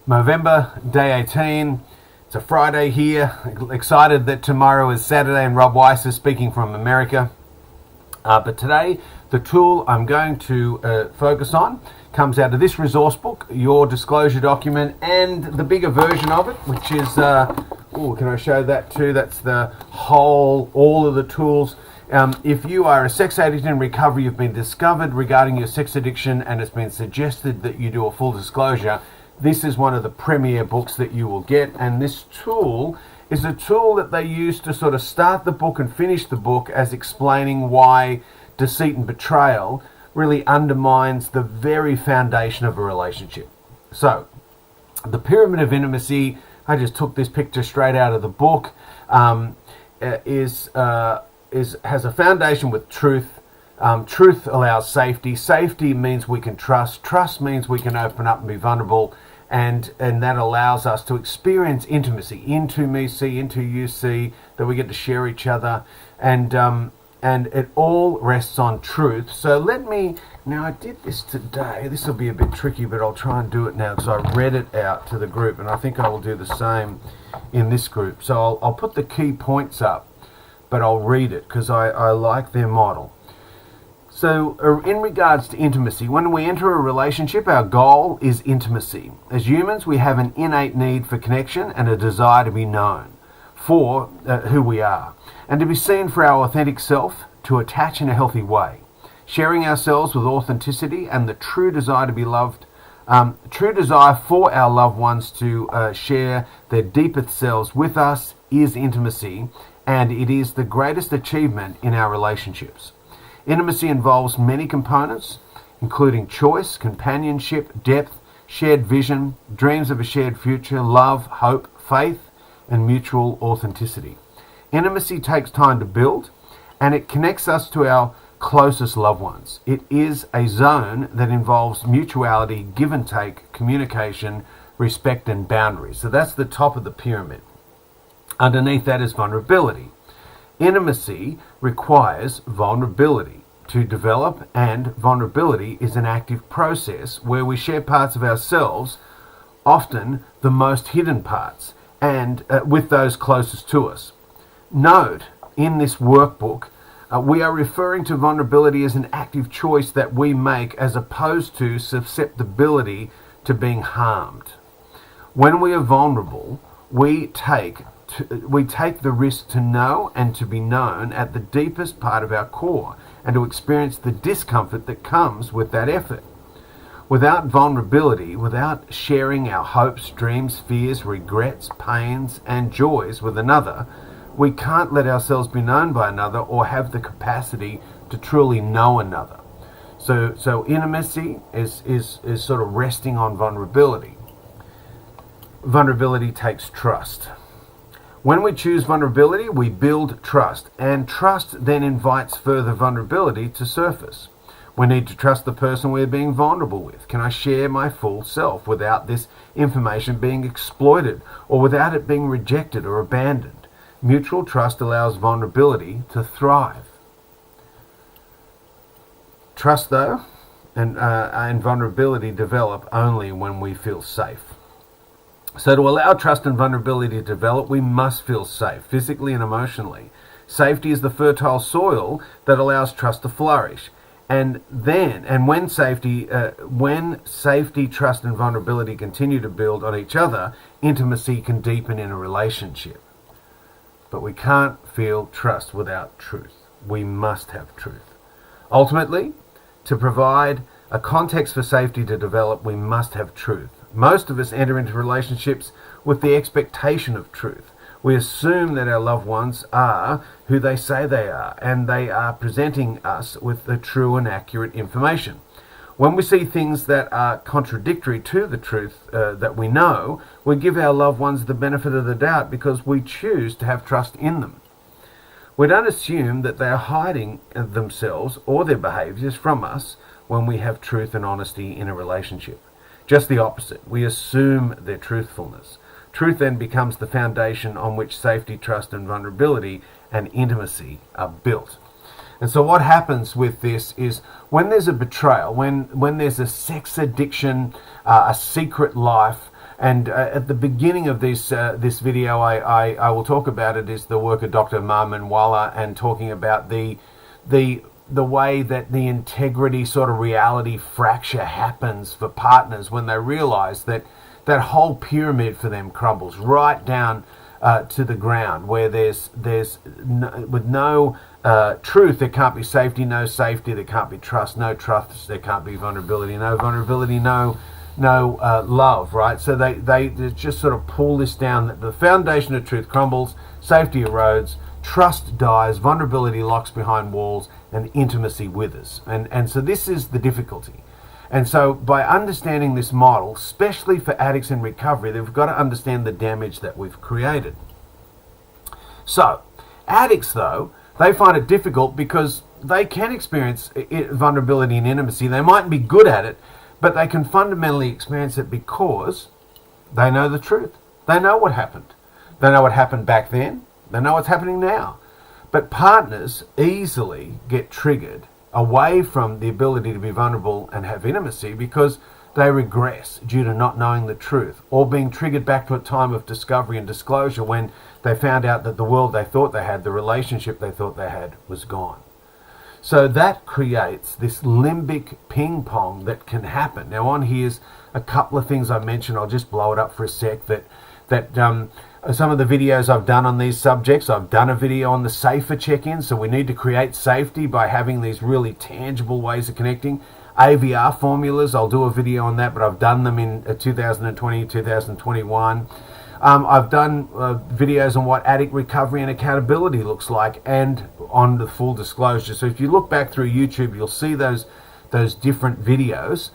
Movember, day 18. It's a Friday here. Excited that tomorrow is Saturday and Rob Weiss is speaking from America. But today, the tool I'm going to focus on comes out of this resource book, your disclosure document, and the bigger version of it, which is, can I show that too? That's the whole, all of the tools. If you are a sex addict in recovery, you've been discovered regarding your sex addiction, and it's been suggested that you do a full disclosure, this is one of the premier books that you will get. And this tool is a tool that they use to sort of start the book and finish the book as explaining why deceit and betrayal really undermines the very foundation of a relationship. So, the pyramid of intimacy, I just took this picture straight out of the book, has a foundation with truth. Truth allows safety. Safety means we can trust. Trust means we can open up and be vulnerable. And that allows us to experience intimacy. Into me see, into you see, that we get to share each other. And it all rests on truth. So now I did this today. This will be a bit tricky, but I'll try and do it now because I read it out to the group. And I think I will do the same in this group. So I'll put the key points up, but I'll read it because I like their model. So in regards to intimacy, when we enter a relationship, our goal is intimacy. As humans, we have an innate need for connection and a desire to be known for who we are and to be seen for our authentic self, to attach in a healthy way. Sharing ourselves with authenticity and the true desire to be loved, true desire for our loved ones to share their deepest selves with us is intimacy, and it is the greatest achievement in our relationships. Intimacy involves many components, including choice, companionship, depth, shared vision, dreams of a shared future, love, hope, faith, and mutual authenticity. Intimacy takes time to build, and it connects us to our closest loved ones. It is a zone that involves mutuality, give and take, communication, respect, and boundaries. So that's the top of the pyramid. Underneath that is vulnerability. Intimacy requires vulnerability to develop, and vulnerability is an active process where we share parts of ourselves, often the most hidden parts, and with those closest to us. Note, in this workbook, we are referring to vulnerability as an active choice that we make as opposed to susceptibility to being harmed. When we are vulnerable, we take the risk to know and to be known at the deepest part of our core and to experience the discomfort that comes with that effort. Without vulnerability, without sharing our hopes, dreams, fears, regrets, pains, and joys with another, we can't let ourselves be known by another or have the capacity to truly know another. So intimacy is sort of resting on vulnerability. Vulnerability takes trust. When we choose vulnerability, we build trust, and trust then invites further vulnerability to surface. We need to trust the person we're being vulnerable with. Can I share my full self without this information being exploited or without it being rejected or abandoned? Mutual trust allows vulnerability to thrive. Trust, though, and vulnerability develop only when we feel safe. So to allow trust and vulnerability to develop, we must feel safe, physically and emotionally. Safety is the fertile soil that allows trust to flourish. And when safety, trust, and vulnerability continue to build on each other, intimacy can deepen in a relationship. But we can't feel trust without truth. We must have truth. Ultimately, to provide a context for safety to develop, we must have truth. Most of us enter into relationships with the expectation of truth. We assume that our loved ones are who they say they are, and they are presenting us with the true and accurate information. When we see things that are contradictory to the truth that we know, we give our loved ones the benefit of the doubt because we choose to have trust in them. We don't assume that they are hiding themselves or their behaviours from us when we have truth and honesty in a relationship. Just the opposite. We assume their truthfulness. Truth then becomes the foundation on which safety, trust, and vulnerability and intimacy are built. And so what happens with this is when there's a betrayal, when there's a sex addiction, a secret life, And at the beginning of this video, I will talk about it, is the work of Dr. Marman Walla, and talking about the way that the integrity sort of reality fracture happens for partners when they realize that that whole pyramid for them crumbles right down to the ground, where with no truth there can't be safety, no safety there can't be trust, no trust there can't be vulnerability, no vulnerability no love, right? So they just sort of pull this down, that the foundation of truth crumbles, safety erodes, trust dies, vulnerability locks behind walls, and intimacy withers. And so this is the difficulty. And so by understanding this model, especially for addicts in recovery, they've got to understand the damage that we've created. So addicts, though, they find it difficult because they can experience vulnerability and intimacy. They mightn't be good at it, but they can fundamentally experience it because they know the truth. They know what happened. They know what happened back then. They know what's happening now. But partners easily get triggered away from the ability to be vulnerable and have intimacy because they regress due to not knowing the truth, or being triggered back to a time of discovery and disclosure when they found out that the world they thought they had, the relationship they thought they had, was gone. So that creates this limbic ping pong that can happen. Now on here's a couple of things I mentioned. I'll just blow it up for a sec. That some of the videos I've done on these subjects, I've done a video on the safer check-in. So we need to create safety by having these really tangible ways of connecting. AVR formulas, I'll do a video on that, but I've done them in 2020, 2021. I've done videos on what addict recovery and accountability looks like, and on the full disclosure. So if you look back through YouTube, you'll see those different videos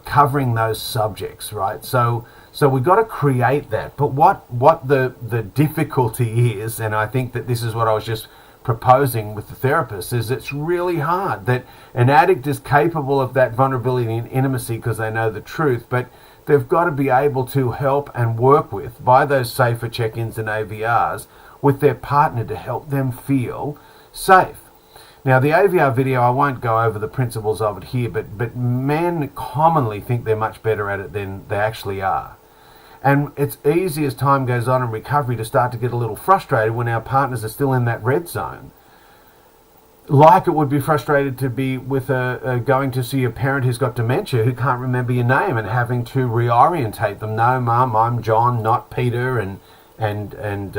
covering those subjects, right? So we've got to create that. But what the difficulty is, and I think that this is what I was just proposing with the therapist, is it's really hard that an addict is capable of that vulnerability and intimacy because they know the truth, but they've got to be able to help and work with, by those safer check-ins and AVRs, with their partner to help them feel safe. Now, the AVR video, I won't go over the principles of it here, but men commonly think they're much better at it than they actually are. And it's easy as time goes on in recovery to start to get a little frustrated when our partners are still in that red zone. Like it would be frustrated to be with going to see a parent who's got dementia who can't remember your name and having to reorientate them. No, Mum, I'm John, not Peter, and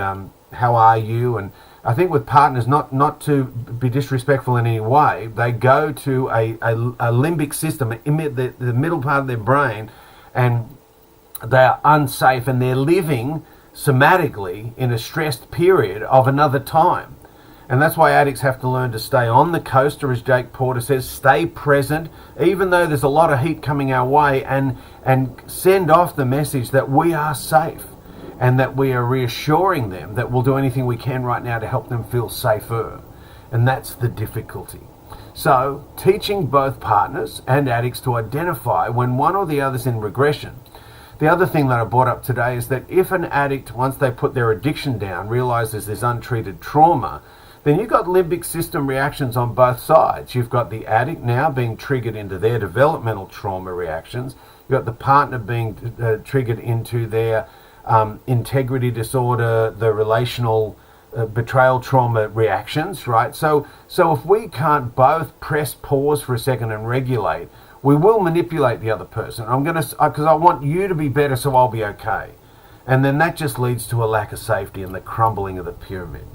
how are you? And I think with partners, not to be disrespectful in any way, they go to a limbic system, the middle part of their brain, and they are unsafe, and they're living somatically in a stressed period of another time. And that's why addicts have to learn to stay on the coaster, as Jake Porter says, stay present, even though there's a lot of heat coming our way, and send off the message that we are safe and that we are reassuring them that we'll do anything we can right now to help them feel safer. And that's the difficulty. So teaching both partners and addicts to identify when one or the other's in regression. The other thing that I brought up today is that if an addict, once they put their addiction down, realizes there's untreated trauma, then you've got limbic system reactions on both sides. You've got the addict now being triggered into their developmental trauma reactions. You've got the partner being triggered into their integrity disorder, the relational betrayal trauma reactions, right? So if we can't both press pause for a second and regulate, we will manipulate the other person. Because I want you to be better, so I'll be okay. And then that just leads to a lack of safety and the crumbling of the pyramid.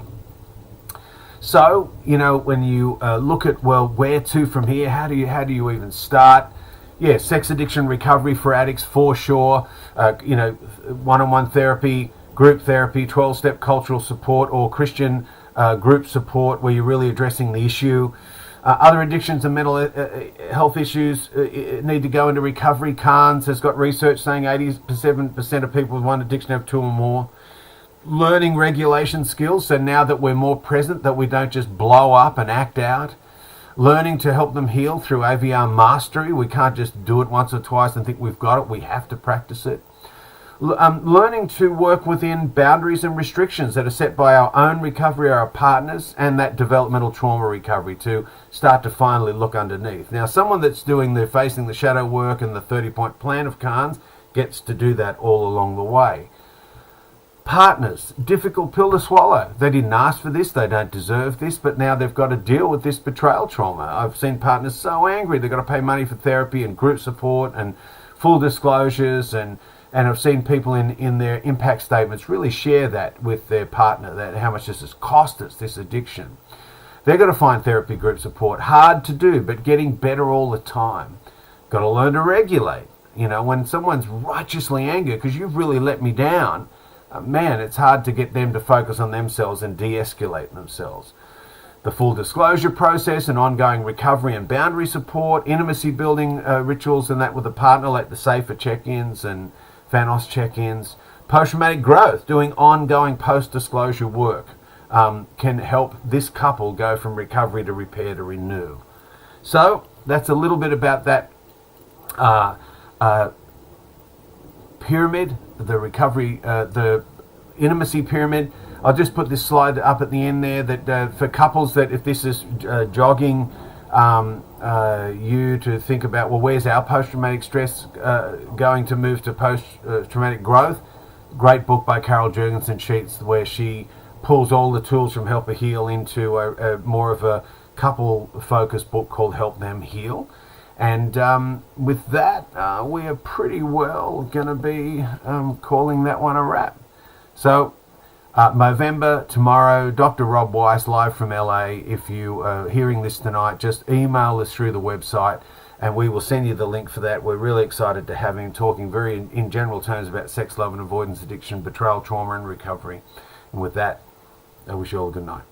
So, when you look at, well, where to from here? How do you even start? Yeah, sex addiction recovery for addicts, for sure. One-on-one therapy, group therapy, 12-step cultural support, or Christian group support where you're really addressing the issue. Other addictions and mental health issues need to go into recovery. Carnes has got research saying 87% of people with one addiction have two or more. Learning regulation skills, so now that we're more present, that we don't just blow up and act out. Learning to help them heal through AVR mastery. We can't just do it once or twice and think we've got it. We have to practice it. Learning to work within boundaries and restrictions that are set by our own recovery, our partners, and that developmental trauma recovery to start to finally look underneath. Now, someone that's doing the facing the shadow work and the 30-point plan of Carnes gets to do that all along the way. Partners, difficult pill to swallow. They didn't ask for this, they don't deserve this, but now they've got to deal with this betrayal trauma. I've seen partners so angry they've got to pay money for therapy and group support and full disclosures, and I've seen people in their impact statements really share that with their partner, that how much this has cost us, this addiction. They've got to find therapy, group support. Hard to do, but getting better all the time. Got to learn to regulate. You know, when someone's righteously angry because you've really let me down, man, it's hard to get them to focus on themselves and de-escalate themselves. The full disclosure process and ongoing recovery and boundary support, intimacy building rituals and that with a partner, like the safer check-ins and Vanos check-ins. Post-traumatic growth, doing ongoing post-disclosure work can help this couple go from recovery to repair to renew. So that's a little bit about that pyramid, the recovery, the intimacy pyramid. I'll just put this slide up at the end there that for couples, that if this is jogging you to think about, well, where's our post-traumatic stress going to move to post-traumatic growth? Great book by Carol Jurgensen-Sheets, where she pulls all the tools from Help Her Heal into a more of a couple-focused book called Help Them Heal. And with that, we are pretty well going to be calling that one a wrap. So, Movember tomorrow, Dr. Rob Weiss, live from LA. If you are hearing this tonight, just email us through the website and we will send you the link for that. We're really excited to have him talking very in general terms about sex, love and avoidance, addiction, betrayal, trauma and recovery. And with that, I wish you all a good night.